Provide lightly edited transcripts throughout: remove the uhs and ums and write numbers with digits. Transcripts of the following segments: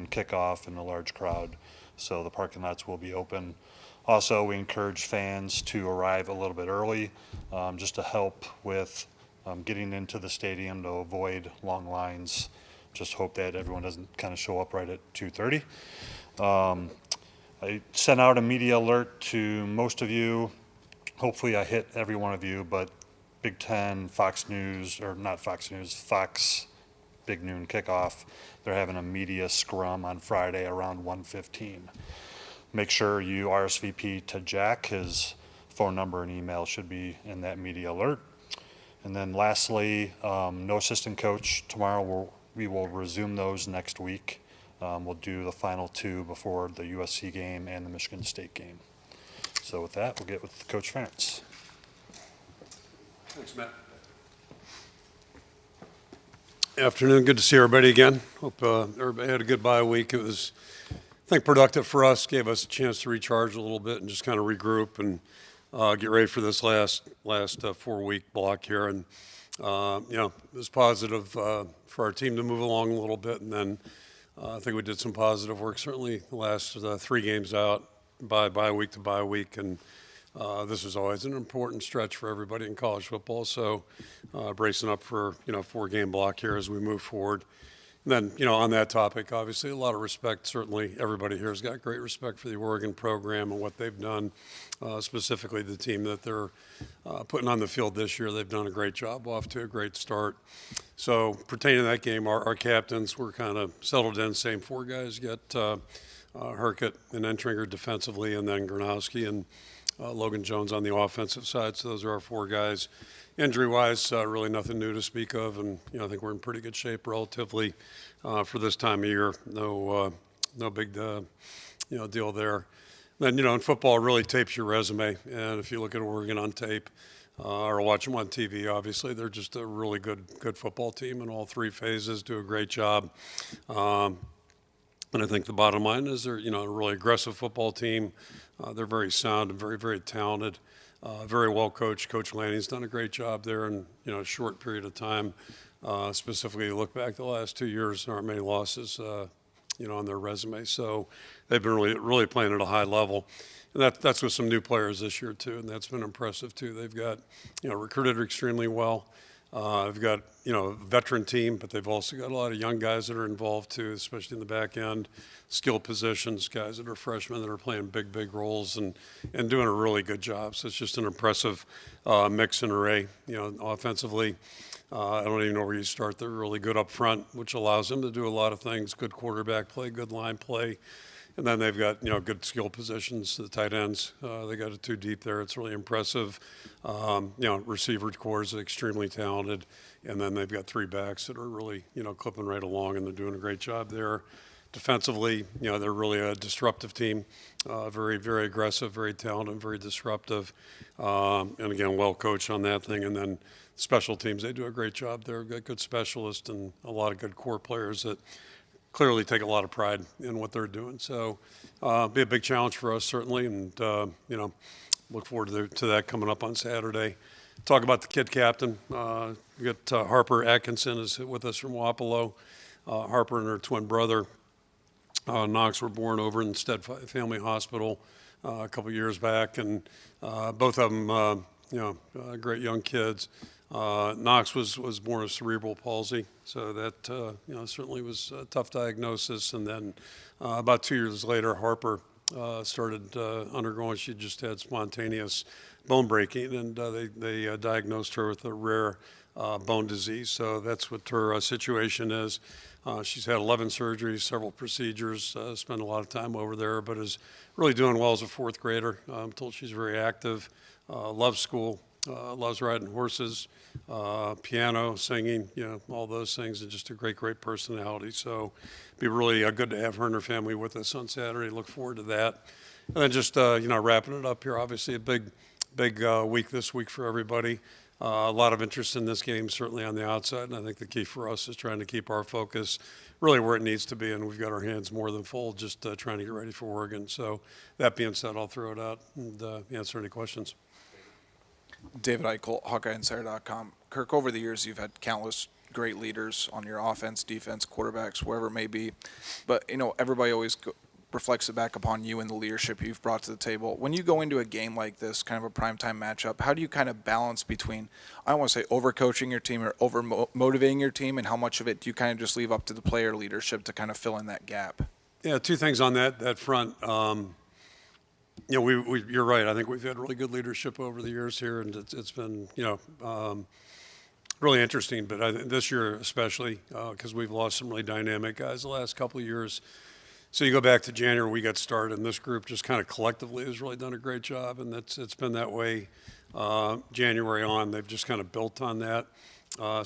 noon kickoff and a large crowd. So the parking lots will be open. Also, we encourage fans to arrive a little bit early, just to help with getting into the stadium to avoid long lines. Just hope that everyone doesn't kind of show up right at 2:30. I sent out a media alert to most of you. Hopefully I hit every one of you, but Big Ten, Fox News, or not Fox News, Fox Big Noon Kickoff, they're having a media scrum on Friday around 1:15. Make sure you RSVP to Jack. His phone number and email should be in that media alert. And then lastly, no assistant coach. Tomorrow we will resume those next week. We'll do the final two before the USC game and the Michigan State game. So with that, we'll get with Coach Ferentz. Thanks, Matt. Afternoon. Good to see everybody again. Hope everybody had a good bye week. It was, I think, productive for us. Gave us a chance to recharge a little bit and just kind of regroup and get ready for this last 4-week block here. And it was positive for our team to move along a little bit. And then I think we did some positive work. Certainly, the last 3 games out, bye week to bye week, and this is always an important stretch for everybody in college football. So bracing up for 4-game block here as we move forward. And then on that topic, obviously a lot of respect. Certainly everybody here has got great respect for the Oregon program and what they've done, specifically the team that they're putting on the field this year. They've done a great job, off to a great start. So pertaining to that game, our captains were kind of settled in. Same 4 guys. You got Herkett and Entringer defensively, and then Gronowski and Logan Jones on the offensive side. So those are our 4 guys. Injury-wise, really nothing new to speak of, and I think we're in pretty good shape relatively for this time of year. No big deal there. Then in football, it really tapes your resume, and if you look at Oregon on tape or watch them on TV, obviously they're just a really good football team in all 3 phases. Do a great job. And I think the bottom line is they're a really aggressive football team. They're very sound and very, very talented. Very well coached. Coach Lanning's done a great job there in a short period of time. Specifically, look back the last 2 years, there aren't many losses, on their resume. So they've been really playing at a high level. And that's with some new players this year too, and that's been impressive too. They've got recruited extremely well. They've got a veteran team, but they've also got a lot of young guys that are involved too, especially in the back end, skill positions, guys that are freshmen that are playing big roles and doing a really good job. So it's just an impressive mix and array. Offensively, I don't even know where you start. They're really good up front, which allows them to do a lot of things. Good quarterback play, good line play. And then they've got, good skill positions, the tight ends. They got it 2 deep there. It's really impressive. Receiver core is extremely talented. And then they've got 3 backs that are really, clipping right along, and they're doing a great job there. Defensively, they're really a disruptive team. Very, very aggressive, very talented, very disruptive. And again, well coached on that thing. And then special teams, they do a great job there. Got good specialists and a lot of good core players that clearly take a lot of pride in what they're doing. So be a big challenge for us, certainly, and, look forward to that coming up on Saturday. Talk about the kid captain. We got Harper Atkinson is with us from Wapello. Harper and her twin brother, Knox, were born over in Stead Family Hospital a couple years back, and both of them, great young kids. Knox was born with cerebral palsy, so that certainly was a tough diagnosis. And then about 2 years later, Harper started undergoing. She just had spontaneous bone breaking, and they diagnosed her with a rare bone disease. So that's what her situation is. She's had 11 surgeries, several procedures. Spent a lot of time over there, but is really doing well as a 4th grader. I'm told she's very active, loves school. Loves riding horses, piano, singing, all those things, and just a great personality. So it'd be really good to have her and her family with us on Saturday. Look forward to that. And then just, wrapping it up here, obviously a big week this week for everybody. A lot of interest in this game, certainly on the outside, and I think the key for us is trying to keep our focus really where it needs to be, and we've got our hands more than full just trying to get ready for Oregon. So that being said, I'll throw it out and answer any questions. David Eichel, HawkeyeInsider.com. Kirk, over the years, you've had countless great leaders on your offense, defense, quarterbacks, wherever it may be. But, everybody always reflects it back upon you and the leadership you've brought to the table. When you go into a game like this, kind of a primetime matchup, how do you kind of balance between, I don't want to say over-coaching your team or over-motivating your team, and how much of it do you kind of just leave up to the player leadership to kind of fill in that gap? Yeah, two things on that front. You're right. I think we've had really good leadership over the years here, and it's been, really interesting. But I think this year especially, because we've lost some really dynamic guys the last couple of years. So you go back to January, we got started, and this group just kind of collectively has really done a great job, and it's been that way January on. They've just kind of built on that.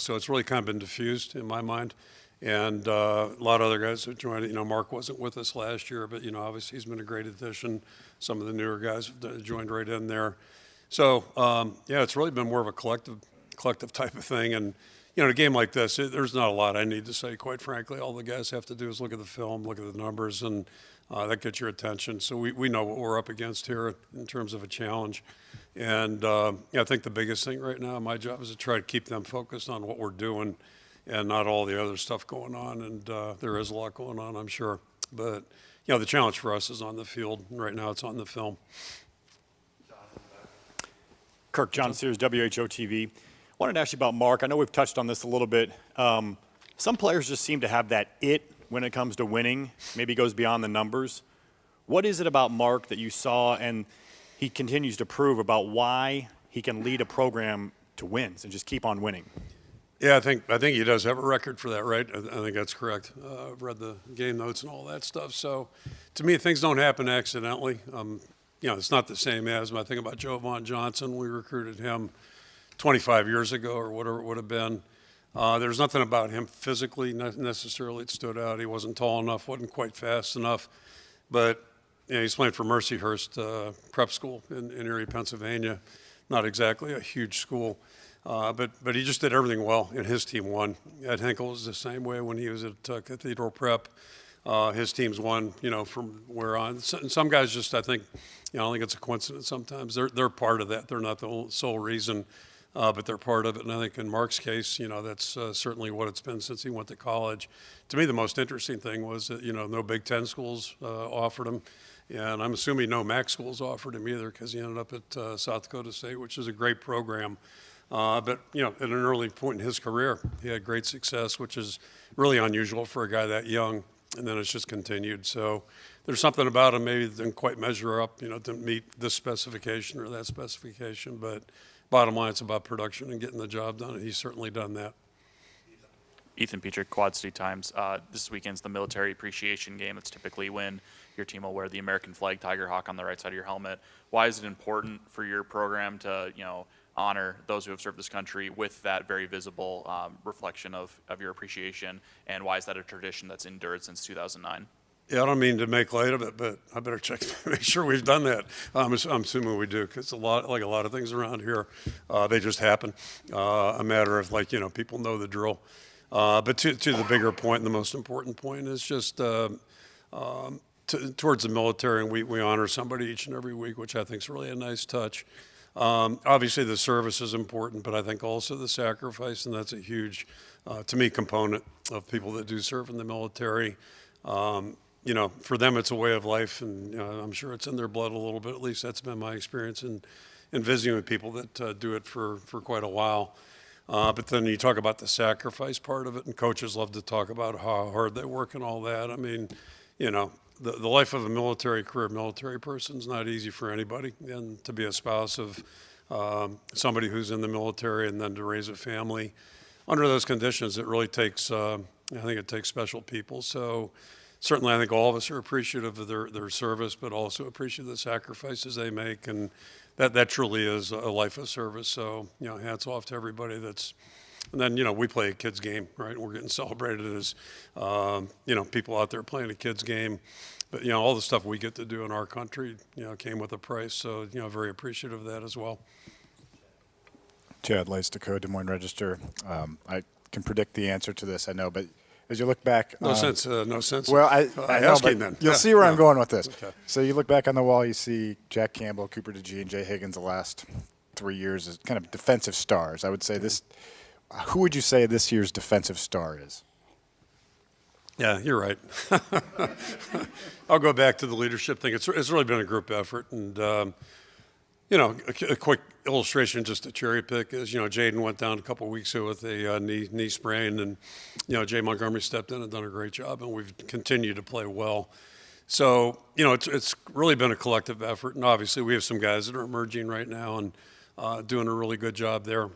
So it's really kind of been diffused in my mind. And a lot of other guys have joined. Mark wasn't with us last year, but, obviously he's been a great addition. Some of the newer guys have joined right in there. So, it's really been more of a collective type of thing. And, in a game like this, there's not a lot I need to say, quite frankly. All the guys have to do is look at the film, look at the numbers, and that gets your attention. So we know what we're up against here in terms of a challenge. And I think the biggest thing right now, my job is to try to keep them focused on what we're doing and not all the other stuff going on. And there is a lot going on, I'm sure. But, the challenge for us is on the field. And right now it's on the film. Kirk, John Sears, WHO-TV. Wanted to ask you about Mark. I know we've touched on this a little bit. Some players just seem to have that it when it comes to winning, maybe goes beyond the numbers. What is it about Mark that you saw and he continues to prove about why he can lead a program to wins and just keep on winning? Yeah, I think he does have a record for that, right? I think that's correct. I've read the game notes and all that stuff. So, to me, things don't happen accidentally. It's not the same as when I think about Joe Von Johnson. We recruited him 25 years ago or whatever it would have been. There's nothing about him physically necessarily that stood out. He wasn't tall enough, wasn't quite fast enough. But he's playing for Mercyhurst Prep School in Erie, Pennsylvania. Not exactly a huge school. But he just did everything well, and his team won. Ed Henkel was the same way when he was at Cathedral Prep. His teams won, from where on. Some guys just, I think, I don't think it's a coincidence sometimes. They're part of that. They're not the sole reason, but they're part of it. And I think in Mark's case, that's certainly what it's been since he went to college. To me, the most interesting thing was that, no Big Ten schools offered him. And I'm assuming no MAC schools offered him either because he ended up at South Dakota State, which is a great program. But, at an early point in his career, he had great success, which is really unusual for a guy that young, and then it's just continued. So there's something about him maybe that didn't quite measure up, to meet this specification or that specification. But bottom line, it's about production and getting the job done, and he's certainly done that. Ethan Petrick, Quad City Times. This weekend's the military appreciation game. It's typically when your team will wear the American flag, Tiger Hawk, on the right side of your helmet. Why is it important for your program to, honor those who have served this country with that very visible reflection of your appreciation, and why is that a tradition that's endured since 2009? Yeah, I don't mean to make light of it, but I better check to make sure we've done that. I'm assuming we do, because like a lot of things around here, they just happen. A matter of people know the drill. But to the bigger point, and the most important point is just towards the military, and we honor somebody each and every week, which I think is really a nice touch. Obviously, the service is important, but I think also the sacrifice, and that's a huge, to me, component of people that do serve in the military. For them, it's a way of life, and I'm sure it's in their blood a little bit. At least that's been my experience in visiting with people that do it for quite a while. But then you talk about the sacrifice part of it, and coaches love to talk about how hard they work and all that. I mean, the life of a military person is not easy for anybody. And to be a spouse of somebody who's in the military and then to raise a family under those conditions, it really takes, I think it takes special people. So certainly I think all of us are appreciative of their service, but also appreciate the sacrifices they make. And that truly is a life of service. So, hats off to everybody and then, we play a kid's game, right? We're getting celebrated as, people out there playing a kid's game. But, all the stuff we get to do in our country, came with a price. So, very appreciative of that as well. Chad Lace, Dakota, Des Moines Register. I can predict the answer to this, I know, but as you look back. No sense. Well, I know, but then. You'll see where I'm going with this. Okay. So you look back on the wall, you see Jack Campbell, Cooper DeGee, and Jay Higgins the last 3 years as kind of defensive stars. I would say this. Who would you say this year's defensive star is? Yeah, you're right. I'll go back to the leadership thing. It's really been a group effort. And, a quick illustration just to cherry pick is, Jaden went down a couple of weeks ago with a knee sprain. And, Jay Montgomery stepped in and done a great job. And we've continued to play well. So, it's really been a collective effort. And obviously we have some guys that are emerging right now and doing a really good job there.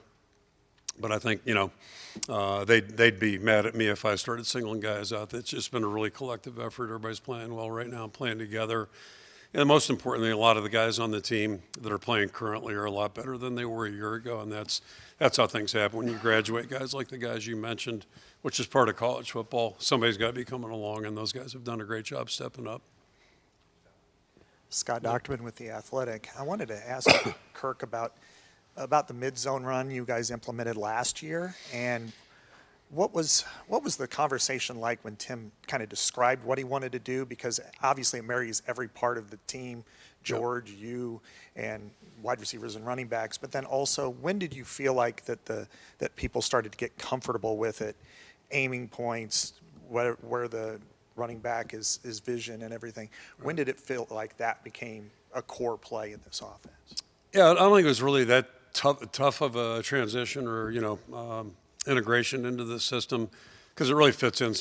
But I think, they'd be mad at me if I started singling guys out. It's just been a really collective effort. Everybody's playing well right now, playing together. And most importantly, a lot of the guys on the team that are playing currently are a lot better than they were a year ago. And that's how things happen when you graduate guys like the guys you mentioned, which is part of college football. Somebody's got to be coming along, and those guys have done a great job stepping up. Scott Docterman with The Athletic. I wanted to ask Kirk about the mid-zone run you guys implemented last year, and what was the conversation like when Tim kind of described what he wanted to do? Because obviously it marries every part of the team, George, you, and wide receivers and running backs. But then also, when did you feel like that people started to get comfortable with it, aiming points, where the running back is vision and everything? When did it feel like that became a core play in this offense? Yeah, I don't think it was really that tough of a transition or integration into the system, because it really fits in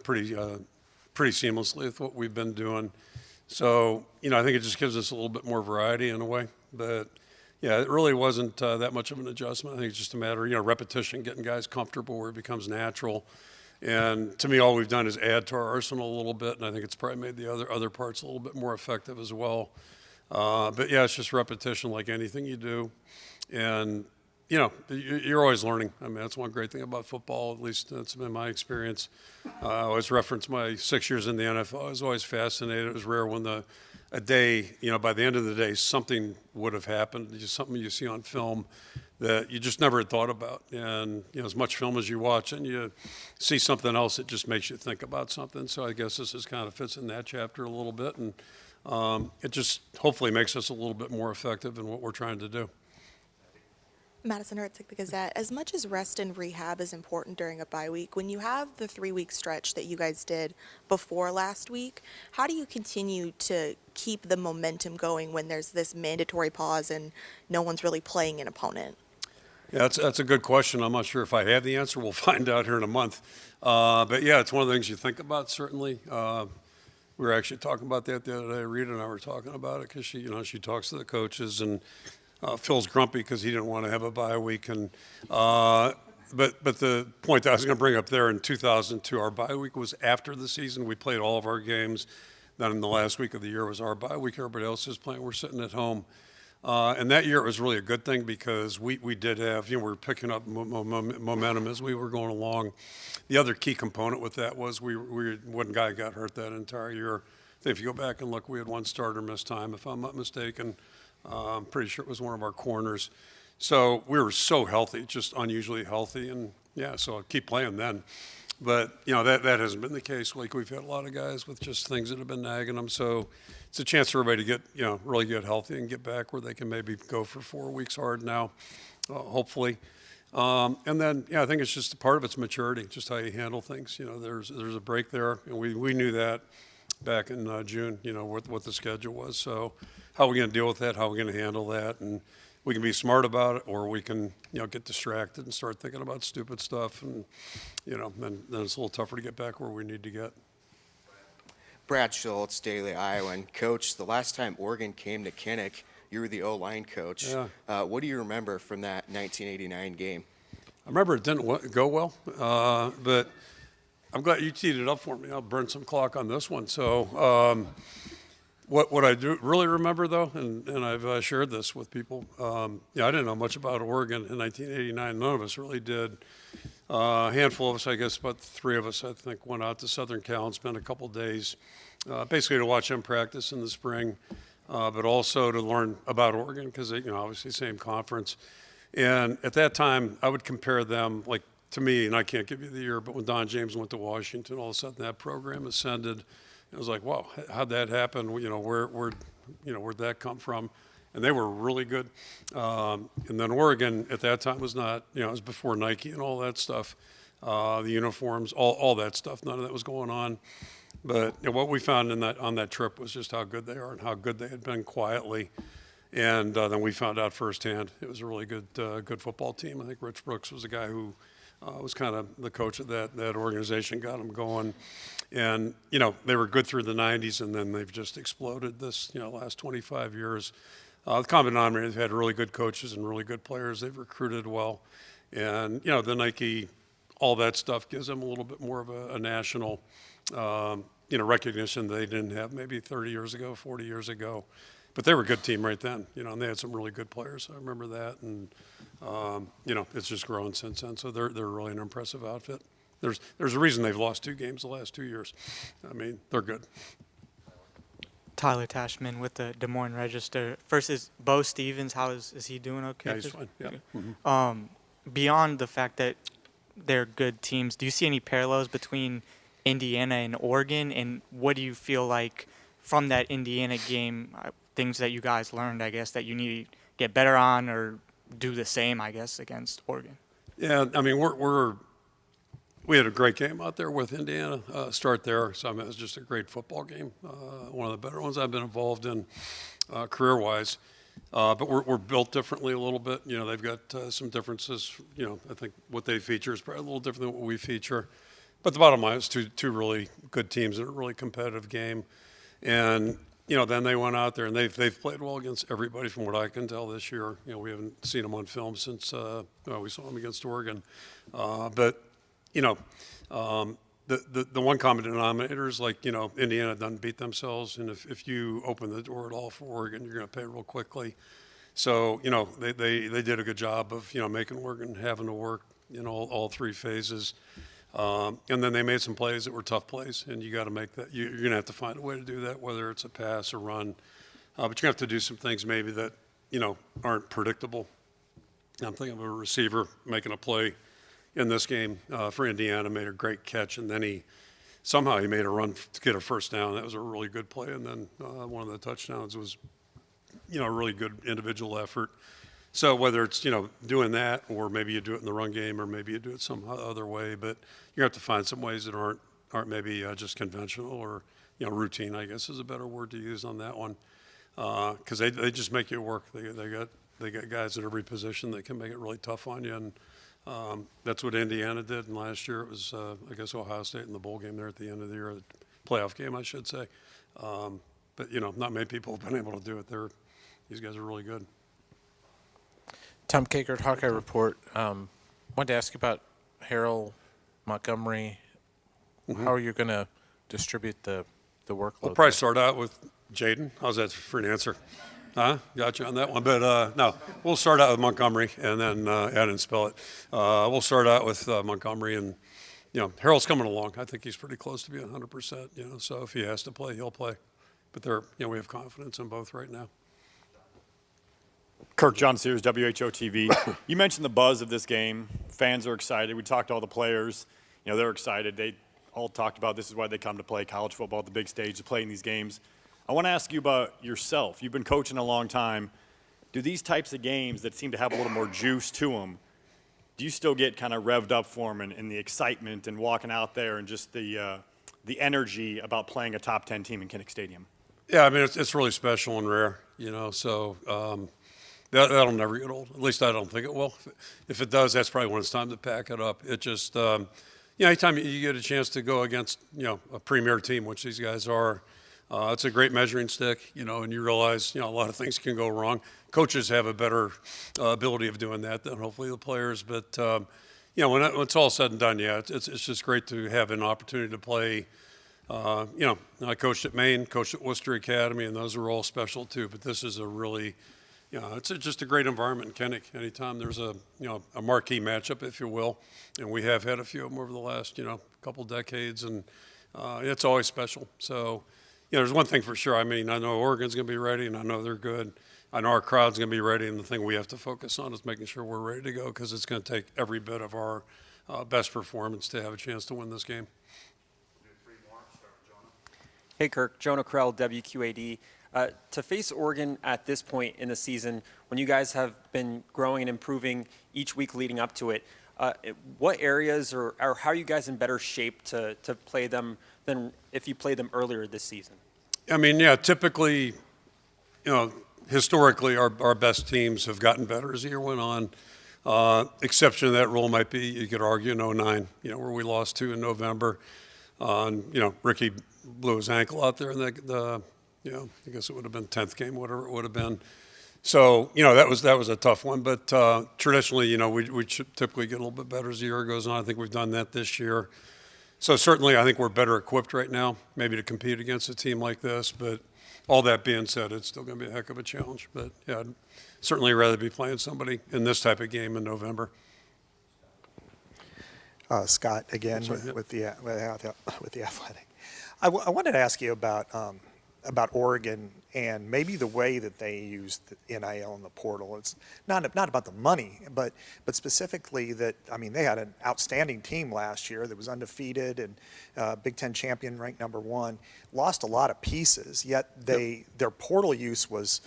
pretty seamlessly with what we've been doing. So I think it just gives us a little bit more variety in a way. But yeah, it really wasn't that much of an adjustment. I think it's just a matter of repetition, getting guys comfortable where it becomes natural. And to me, all we've done is add to our arsenal a little bit, and I think it's probably made the other parts a little bit more effective as well. But yeah, it's just repetition like anything you do. And, you're always learning. I mean, that's one great thing about football, at least that's been my experience. I always reference my 6 years in the NFL. I was always fascinated. It was rare when a day, by the end of the day, something would have happened, just something you see on film that you just never had thought about. And, as much film as you watch and you see something else, it just makes you think about something. So I guess this is kind of fits in that chapter a little bit. And it just hopefully makes us a little bit more effective in what we're trying to do. Madison Hertzig, the Gazette. As much as rest and rehab is important during a bye week, when you have the 3-week stretch that you guys did before last week, how do you continue to keep the momentum going when there's this mandatory pause and no one's really playing an opponent? Yeah, that's a good question. I'm not sure if I have the answer. We'll find out here in a month. But yeah, it's one of the things you think about, certainly. We were actually talking about that the other day. Rita and I were talking about it because she talks to the coaches, and Phil's grumpy because he didn't want to have a bye week. And but the point that I was going to bring up there, in 2002, our bye week was after the season. We played all of our games. Then in the last week of the year was our bye week. Everybody else is playing. We're sitting at home. And that year it was really a good thing because we did have, we were picking up momentum as we were going along. The other key component with that was one guy got hurt that entire year. I think if you go back and look, we had one starter miss time, if I'm not mistaken. I'm pretty sure it was one of our corners. So we were so healthy, just unusually healthy. And yeah, so I'll keep playing then. But, that hasn't been the case. Like, we've had a lot of guys with just things that have been nagging them. So it's a chance for everybody to get, really get healthy and get back where they can maybe go for 4 weeks hard now, hopefully. And then, I think it's just a part of it's maturity, just how you handle things. There's a break there, and we knew that back in June, what the schedule was. So how are we going to deal with that? How are we going to handle that? And we can be smart about it, or we can, get distracted and start thinking about stupid stuff. And, then it's a little tougher to get back where we need to get. Brad Schultz, Daily Iowan. Coach, the last time Oregon came to Kinnick, you were the O-line coach. Yeah. What do you remember from that 1989 game? I remember it didn't go well, but I'm glad you teed it up for me. I'll burn some clock on this one. So what I do really remember, though, and I've shared this with people, I didn't know much about Oregon in 1989. None of us really did. A handful of us, I guess about 3 of us, I think, went out to Southern Cal and spent a couple days basically to watch them practice in the spring, but also to learn about Oregon because, obviously same conference. And at that time, I would compare them, like, to me, and I can't give you the year, but when Don James went to Washington, all of a sudden that program ascended. It was like, wow, how'd that happen? Where'd that come from? and they were really good. And then Oregon at that time was not, it was before Nike and all that stuff, the uniforms, all that stuff. None of that was going on. But what we found on that trip was just how good they are and how good they had been quietly. And then we found out firsthand it was a really good football team. I think Rich Brooks was a guy who was kind of the coach of that organization, got them going. And, they were good through the 90s, and then they've just exploded this, last 25 years. The common denominator, they've had really good coaches and really good players. They've recruited well. And, the Nike, all that stuff gives them a little bit more of a national, recognition they didn't have maybe 30 years ago, 40 years ago. But they were a good team right then, and they had some really good players. I remember that, and it's just grown since then. So they're really an impressive outfit. There's a reason they've lost 2 games the last 2 years. I mean, they're good. Tyler Tashman with the Des Moines Register. First is Bo Stevens. How is he doing? Okay. Yeah, he's fine. Yeah. Okay. Beyond the fact that they're good teams, do you see any parallels between Indiana and Oregon? And what do you feel like from that Indiana game? Things that you guys learned, I guess, that you need to get better on or do the same, I guess, against Oregon? Yeah, I mean, we had a great game out there with Indiana. Start there. So I mean, it was just a great football game. One of the better ones I've been involved in career-wise. But we're built differently a little bit. They've got some differences. I think what they feature is probably a little different than what we feature. But the bottom line is two really good teams in a really competitive game. And then they went out there and they've played well against everybody from what I can tell this year. We haven't seen them on film since we saw them against Oregon. But the one common denominator is like Indiana doesn't beat themselves, and if you open the door at all for Oregon, you're going to pay real quickly. So they did a good job of making Oregon having to work in all 3 phases. And then they made some plays that were tough plays, and you got to make that. You're going to have to find a way to do that, whether it's a pass or run. But you have to do some things maybe that aren't predictable. I'm thinking of a receiver making a play in this game for Indiana, made a great catch, and then he made a run to get a first down. That was a really good play, and then one of the touchdowns was a really good individual effort. So whether it's, doing that, or maybe you do it in the run game, or maybe you do it some other way, but you have to find some ways that aren't maybe just conventional or, routine, I guess is a better word to use on that one. Because they just make you work. They got guys at every position that can make it really tough on you. And that's what Indiana did. And last year it was, I guess, Ohio State in the bowl game there at the end of the year, the playoff game, I should say. But, not many people have been able to do it. These guys are really good. Tom Kakert, Hawkeye Report. Wanted to ask you about Harold Montgomery. Mm-hmm. How are you going to distribute the workload? We'll probably start out with Jaden. How's that for an answer? Huh? Got you on that one. But no, we'll start out with Montgomery, and then I didn't spell it. We'll start out with Montgomery, and Harold's coming along. I think he's pretty close to being 100%. So if he has to play, he'll play. But we have confidence in both right now. Kirk, John Sears, WHO-TV. You mentioned the buzz of this game. Fans are excited. We talked to all the players. They're excited. They all talked about this is why they come to play college football at the big stage, to play in these games. I want to ask you about yourself. You've been coaching a long time. Do these types of games that seem to have a little more juice to them, do you still get kind of revved up for them and the excitement and walking out there and just the energy about playing a top 10 team in Kinnick Stadium? Yeah, I mean, it's really special and rare, so that'll never get old. At least I don't think it will. If it does, that's probably when it's time to pack it up. It just, anytime you get a chance to go against, a premier team, which these guys are, it's a great measuring stick, and you realize, a lot of things can go wrong. Coaches have a better ability of doing that than hopefully the players. But, when it's all said and done, it's just great to have an opportunity to play. I coached at Maine, coached at Worcester Academy, and those are all special too. But this is a really, it's just a great environment in Kinnick. Anytime there's a marquee matchup, if you will, and we have had a few of them over the last, couple decades, and it's always special. So, there's one thing for sure. I mean, I know Oregon's going to be ready, and I know they're good. I know our crowd's going to be ready, and the thing we have to focus on is making sure we're ready to go, because it's going to take every bit of our best performance to have a chance to win this game. Hey, Kirk. Jonah Krell, WQAD. To face Oregon at this point in the season, when you guys have been growing and improving each week leading up to it, what areas or how are you guys in better shape to play them than if you played them earlier this season? I mean, yeah, typically, historically, our best teams have gotten better as the year went on. Exception to that rule might be, you could argue, in 09, where we lost 2 in November. Ricky blew his ankle out there in I guess it would have been 10th game, whatever it would have been. So, that was a tough one. But traditionally, we should typically get a little bit better as the year goes on. I think we've done that this year. So certainly, I think we're better equipped right now, maybe to compete against a team like this. But all that being said, it's still going to be a heck of a challenge. But yeah, I'd certainly rather be playing somebody in this type of game in November. Scott, again, with the Athletic. I wanted to ask you about Oregon and maybe the way that they use the NIL and the portal. It's not about the money, but specifically that, they had an outstanding team last year that was undefeated and Big Ten champion, ranked number 1, lost a lot of pieces, yet their portal use was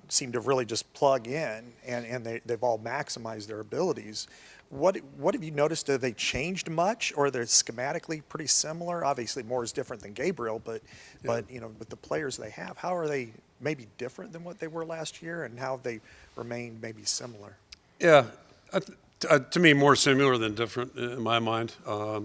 seemed to really just plug in, and they've all maximized their abilities. What have you noticed? Have they changed much, or they're schematically pretty similar? Obviously, more is different than Gabriel, but with the players they have, how are they maybe different than what they were last year, and how have they remained maybe similar? Yeah, to me, more similar than different in my mind.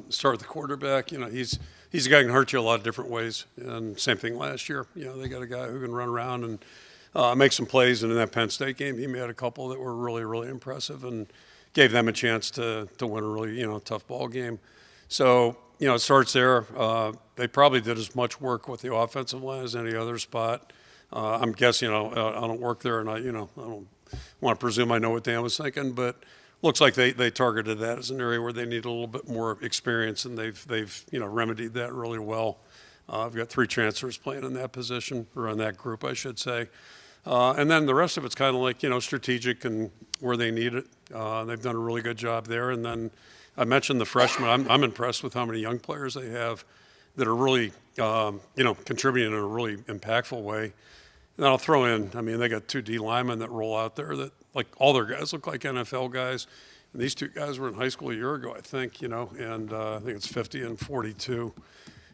Start with the quarterback. He's a guy who can hurt you a lot of different ways, and same thing last year. They got a guy who can run around and make some plays, and in that Penn State game, he made a couple that were really, really impressive and gave them a chance to win a really, tough ball game. So, it starts there. They probably did as much work with the offensive line as any other spot. I'm guessing, I don't work there, and I don't want to presume I know what Dan was thinking, but looks like they targeted that as an area where they need a little bit more experience, and they've remedied that really well. I've got 3 transfers playing in that position, or in that group, I should say. And then the rest of it's kind of like, strategic and where they need it. They've done a really good job there. And then I mentioned the freshmen. I'm impressed with how many young players they have that are really, contributing in a really impactful way. And I'll throw in, they got 2 D linemen that roll out there that, like, all their guys look like NFL guys. And these 2 guys were in high school a year ago, I think, and I think it's 50 and 42.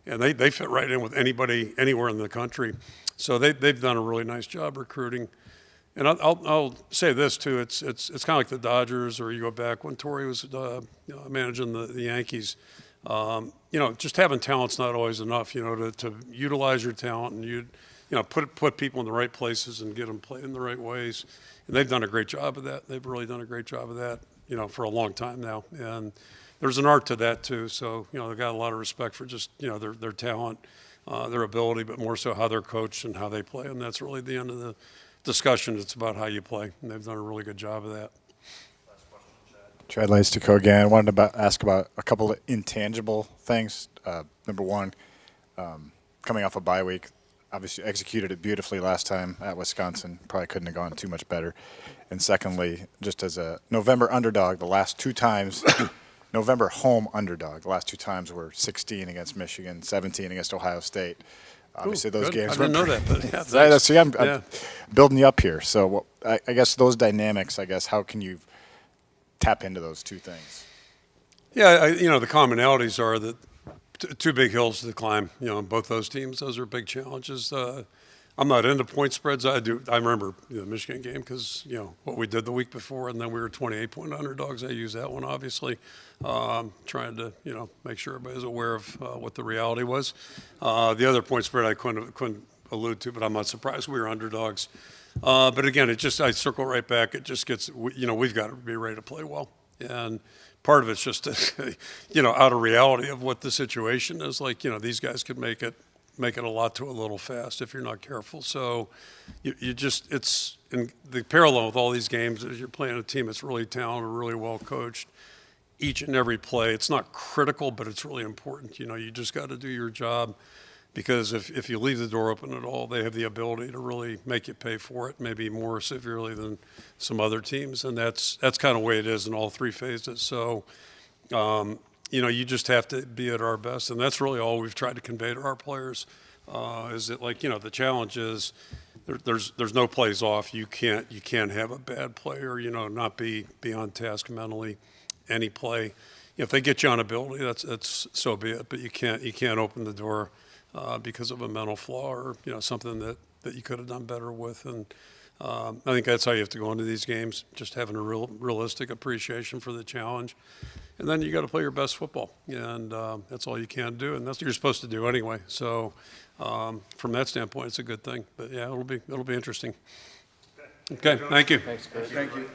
And they fit right in with anybody anywhere in the country. So they've done a really nice job recruiting. And I'll say this too: it's kind of like the Dodgers, or you go back when Torrey was managing the Yankees. Just having talent's not always enough. To utilize your talent and put people in the right places and get them playing in the right ways. And they've done a great job of that. They've really done a great job of that. For a long time now. And there's an art to that too. So they've got a lot of respect for just their talent, their ability, but more so how they're coached and how they play. And that's really the end of the discussion. It's about how you play, and they've done a really good job of that. Chad Leistikow again. I wanted to ask about a couple of intangible things. Number one, coming off a bye week, obviously executed it beautifully last time at Wisconsin. Probably couldn't have gone too much better. And secondly, just as a November underdog, the last 2 times, November home underdog, the last 2 times were 16 against Michigan, 17 against Ohio State. Obviously, those games. I didn't know that, but yeah, see, I'm building you up here. So I guess those dynamics. How can you tap into those 2 things? Yeah, the commonalities are that 2 big hills to climb. Both those teams. Those are big challenges. I'm not into point spreads. I remember the Michigan game because what we did the week before, and then we were 28-point underdogs. I use that one obviously, trying to make sure everybody's aware of what the reality was. The other point spread I couldn't allude to, but I'm not surprised we were underdogs. But again, I circle right back. It just gets we've got to be ready to play well, and part of it's just out of reality of what the situation is. Like these guys could make it a lot to a little fast if you're not careful. So it's in the parallel with all these games is you're playing a team that's really talented, really well coached. Each and every play, it's not critical, but it's really important. You just got to do your job, because if you leave the door open at all, they have the ability to really make you pay for it, maybe more severely than some other teams. And that's kind of the way it is in all 3 phases. So, you just have to be at our best. And that's really all we've tried to convey to our players. Is it like, the challenge is there's no plays off. You can't have a bad player, not be on task mentally any play. If they get you on ability, that's so be it. But you can't open the door because of a mental flaw or something that you could have done better with. And I think that's how you have to go into these games, just having a realistic appreciation for the challenge. And then you got to play your best football, and that's all you can do, and that's what you're supposed to do anyway. So from that standpoint, it's a good thing. But yeah, it'll be interesting. Okay, thank you. Thanks, Chris. Thank you.